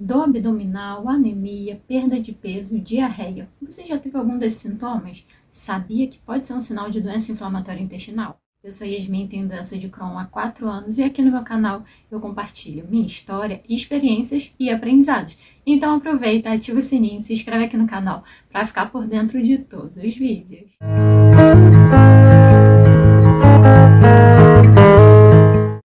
Dor abdominal, anemia, perda de peso, diarreia. Você já teve algum desses sintomas? Sabia que pode ser um sinal de doença inflamatória intestinal? Eu sou Yasmin, tenho doença de Crohn há 4 anos e aqui no meu canal eu compartilho minha história, experiências e aprendizados. Então aproveita, ativa o sininho, se inscreve aqui no canal para ficar por dentro de todos os vídeos.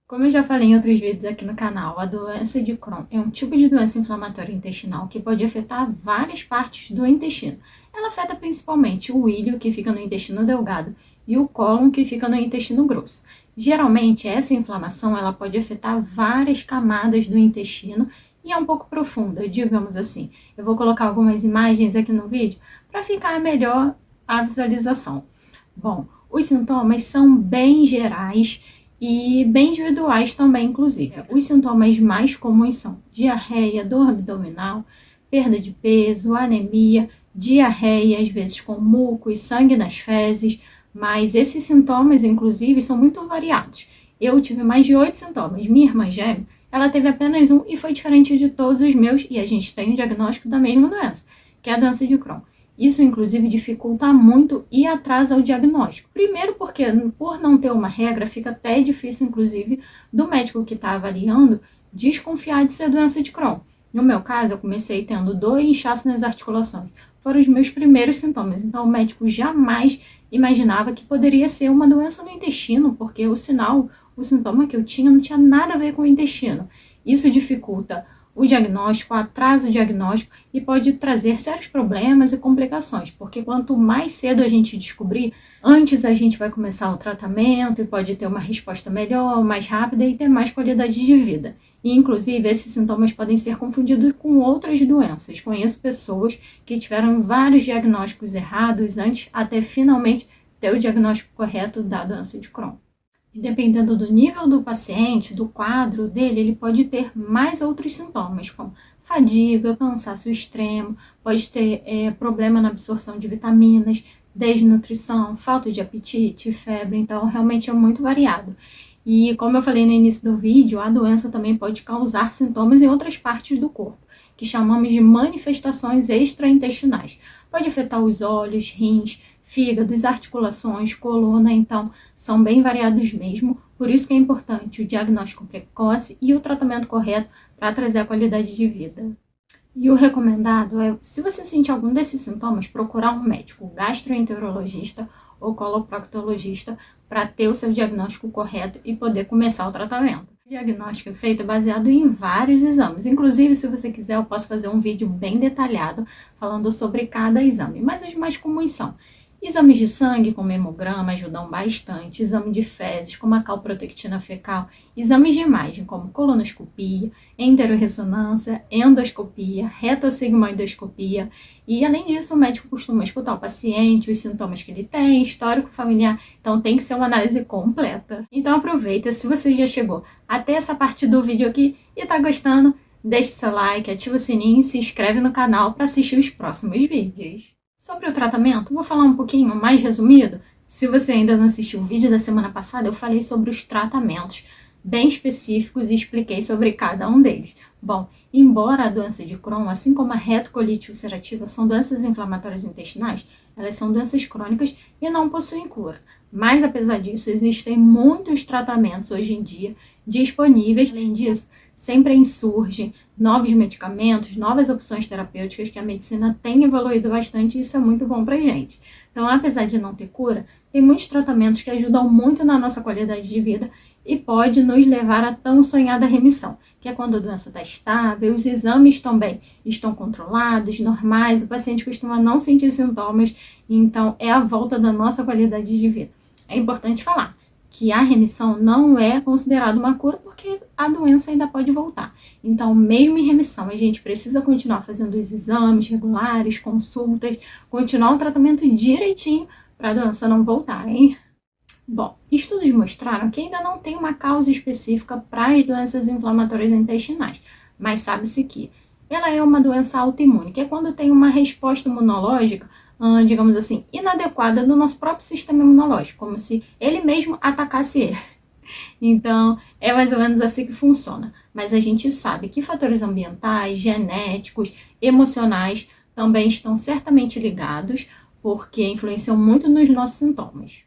Como eu já falei em outros vídeos aqui no canal, a doença de Crohn é um tipo de doença inflamatória intestinal que pode afetar várias partes do intestino. Ela afeta principalmente o ilho, que fica no intestino delgado, e o cólon, que fica no intestino grosso. Geralmente, essa inflamação ela pode afetar várias camadas do intestino e é um pouco profunda, digamos assim. Eu vou colocar algumas imagens aqui no vídeo para ficar melhor a visualização. Bom, os sintomas são bem gerais e bem individuais também, inclusive. Os sintomas mais comuns são diarreia, dor abdominal, perda de peso, anemia, diarreia, às vezes com muco e sangue nas fezes, mas esses sintomas, inclusive, são muito variados. Eu tive mais de 8 sintomas. Minha irmã gêmea, ela teve apenas um e foi diferente de todos os meus, e a gente tem o diagnóstico da mesma doença, que é a doença de Crohn. Isso, inclusive, dificulta muito e atrasa o diagnóstico. Primeiro porque, por não ter uma regra, fica até difícil, inclusive, do médico que está avaliando desconfiar de ser doença de Crohn. No meu caso, eu comecei tendo dor e inchaço nas articulações. Foram os meus primeiros sintomas, então o médico jamais imaginava que poderia ser uma doença do intestino, porque o sintoma que eu tinha não tinha nada a ver com o intestino. Isso dificulta o diagnóstico, atrasa o diagnóstico e pode trazer sérios problemas e complicações, porque quanto mais cedo a gente descobrir, antes a gente vai começar o tratamento e pode ter uma resposta melhor, mais rápida e ter mais qualidade de vida. E, inclusive, esses sintomas podem ser confundidos com outras doenças. Conheço pessoas que tiveram vários diagnósticos errados antes até finalmente ter o diagnóstico correto da doença de Crohn. Dependendo do nível do paciente, do quadro dele, ele pode ter mais outros sintomas, como fadiga, cansaço extremo, pode ter problema na absorção de vitaminas, desnutrição, falta de apetite, febre, então realmente é muito variado. E como eu falei no início do vídeo, a doença também pode causar sintomas em outras partes do corpo, que chamamos de manifestações extraintestinais. Pode afetar os olhos, rins, fígados, articulações, coluna, então são bem variados mesmo, por isso que é importante o diagnóstico precoce e o tratamento correto para trazer a qualidade de vida. E o recomendado é, se você sentir algum desses sintomas, procurar um médico, gastroenterologista ou coloproctologista, para ter o seu diagnóstico correto e poder começar o tratamento. O diagnóstico é feito baseado em vários exames, inclusive se você quiser eu posso fazer um vídeo bem detalhado falando sobre cada exame, mas os mais comuns são exames de sangue, como hemograma, ajudam bastante. Exame de fezes, como a calprotectina fecal. Exames de imagem, como colonoscopia, enterorressonância, endoscopia, retossigmoidoscopia. E, além disso, o médico costuma escutar o paciente, os sintomas que ele tem, histórico familiar. Então, tem que ser uma análise completa. Então, aproveita. Se você já chegou até essa parte do vídeo aqui e está gostando, deixe seu like, ativa o sininho e se inscreve no canal para assistir os próximos vídeos. Sobre o tratamento, vou falar um pouquinho mais resumido. Se você ainda não assistiu o vídeo da semana passada, eu falei sobre os tratamentos bem específicos e expliquei sobre cada um deles. Bom, embora a doença de Crohn, assim como a retocolite ulcerativa, são doenças inflamatórias intestinais, elas são doenças crônicas e não possuem cura. Mas, apesar disso, existem muitos tratamentos hoje em dia disponíveis. Além disso, sempre surgem novos medicamentos, novas opções terapêuticas que a medicina tem evoluído bastante e isso é muito bom pra gente. Então, apesar de não ter cura, tem muitos tratamentos que ajudam muito na nossa qualidade de vida e pode nos levar à tão sonhada remissão, que é quando a doença está estável, os exames também estão controlados, normais, o paciente costuma não sentir sintomas, então é a volta da nossa qualidade de vida. É importante falar que a remissão não é considerada uma cura porque a doença ainda pode voltar. Então, mesmo em remissão, a gente precisa continuar fazendo os exames regulares, consultas, continuar o tratamento direitinho para a doença não voltar, hein? Bom, estudos mostraram que ainda não tem uma causa específica para as doenças inflamatórias intestinais, mas sabe-se que ela é uma doença autoimune, que é quando tem uma resposta imunológica, digamos assim, inadequada do nosso próprio sistema imunológico, como se ele mesmo atacasse ele. Então, é mais ou menos assim que funciona. Mas a gente sabe que fatores ambientais, genéticos, emocionais também estão certamente ligados, porque influenciam muito nos nossos sintomas.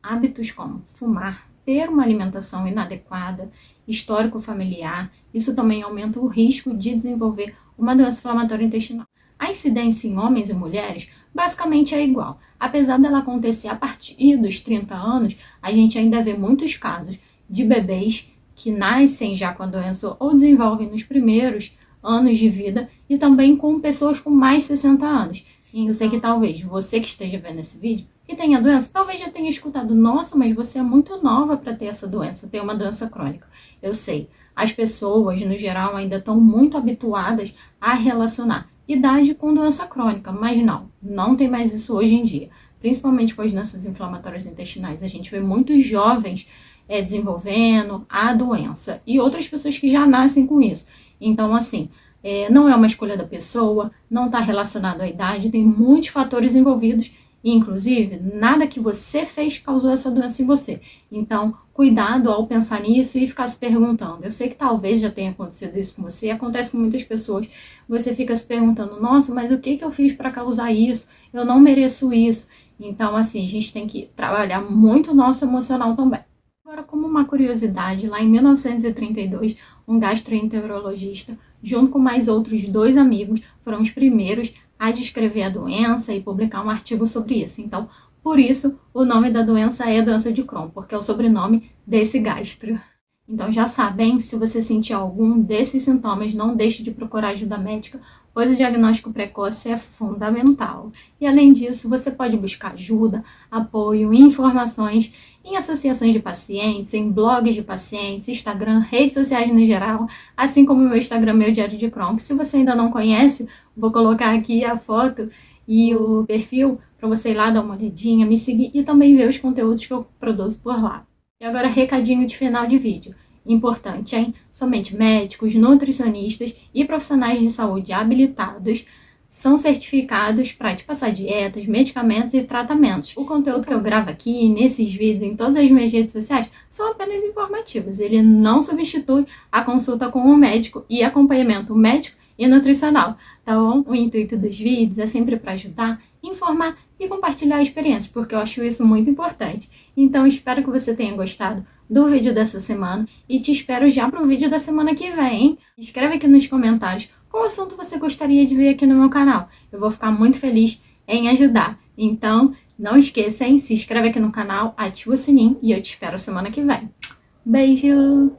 Hábitos como fumar, ter uma alimentação inadequada, histórico familiar, isso também aumenta o risco de desenvolver uma doença inflamatória intestinal. A incidência em homens e mulheres basicamente é igual. Apesar dela acontecer a partir dos 30 anos, a gente ainda vê muitos casos de bebês que nascem já com a doença ou desenvolvem nos primeiros anos de vida e também com pessoas com mais de 60 anos. E eu sei que talvez você que esteja vendo esse vídeo que tenha doença, talvez já tenha escutado, nossa, mas você é muito nova para ter essa doença, ter uma doença crônica. Eu sei, as pessoas no geral ainda estão muito habituadas a relacionar idade com doença crônica, mas não tem mais isso hoje em dia. Principalmente com as doenças inflamatórias intestinais, a gente vê muitos jovens desenvolvendo a doença e outras pessoas que já nascem com isso. Então, assim, não é uma escolha da pessoa, não está relacionado à idade, tem muitos fatores envolvidos, e, inclusive, nada que você fez causou essa doença em você. Então, cuidado ao pensar nisso e ficar se perguntando. Eu sei que talvez já tenha acontecido isso com você, acontece com muitas pessoas. Você fica se perguntando, nossa, mas o que eu fiz para causar isso? Eu não mereço isso. Então, assim, a gente tem que trabalhar muito o nosso emocional também. Agora, como uma curiosidade, lá em 1932, um gastroenterologista, junto com mais outros 2 amigos, foram os primeiros a descrever a doença e publicar um artigo sobre isso. Então, por isso, o nome da doença é doença de Crohn, porque é o sobrenome desse gastro. Então, já sabem, se você sentir algum desses sintomas, não deixe de procurar ajuda médica, pois o diagnóstico precoce é fundamental. E, além disso, você pode buscar ajuda, apoio e informações em associações de pacientes, em blogs de pacientes, Instagram, redes sociais no geral, assim como o meu Instagram, Meu Diário de Crohn, que se você ainda não conhece, vou colocar aqui a foto e o perfil para você ir lá dar uma olhadinha, me seguir e também ver os conteúdos que eu produzo por lá. E agora, recadinho de final de vídeo. Importante, hein? Somente médicos, nutricionistas e profissionais de saúde habilitados são certificados para te passar dietas, medicamentos e tratamentos. O conteúdo que eu gravo aqui, nesses vídeos, em todas as minhas redes sociais, são apenas informativos. Ele não substitui a consulta com o médico e acompanhamento médico e nutricional, tá bom? O intuito dos vídeos é sempre para ajudar, informar e compartilhar experiências, porque eu acho isso muito importante. Então, espero que você tenha gostado do vídeo dessa semana e te espero já para o vídeo da semana que vem, hein? Escreve aqui nos comentários qual assunto você gostaria de ver aqui no meu canal. Eu vou ficar muito feliz em ajudar. Então, não esqueça, hein? Se inscreve aqui no canal, ativa o sininho e eu te espero semana que vem. Beijo!